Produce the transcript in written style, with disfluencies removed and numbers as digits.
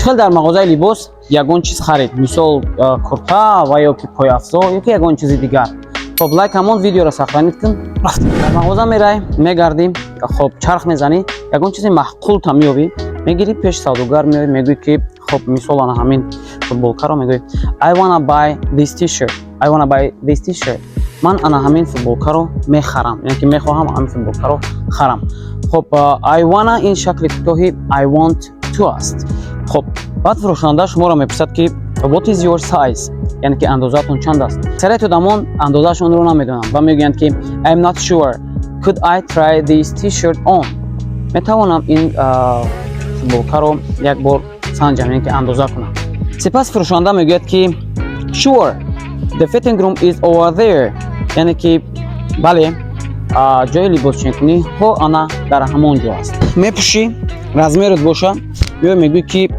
хел дар мағозаи либос ягон чиз харид, мисол курта ва ё ки пойафзо ё ки ягон чизи дигар. Хоб лайк ҳамон видеоро сохранид кун. Рафтем дар мағоза мерай, мегардӣ, хоб чарх мезанӣ, ягон чизи маҳқулта меёбӣ, мегирӣ пеш савдогар меоӣ, мегӯӣ ки хоб мисол ана ҳамин футболкаро мегӯӣ I wanna buy this t-shirt. I wanna buy this t-shirt. Ман ана ҳамин футболкаро мехарам, яъне ки мехоҳам ҳамин футболкаро харам. Хоб I wanna ин шакли кӯтоҳи I want to аст. хоб баъд фурӯшанда шуморо мепурсад ки what is your size, яъне ки андозатон чанд аст. аксарияти одамон андозашонро намедонанд ва мегӯянд ки I am not sure, could I try this t-shirt on. метавонам ин футболкаро як бор санҷам, яъне ки андоза кунам. сипас фурӯшанда мегӯяд ки sure, the fitting room is over there, яъне ки бале ҷои либосчинкунӣ ҳо ана дар ҳамон ҷо аст. мепӯшӣ размерот боша ё мегӯӣ ки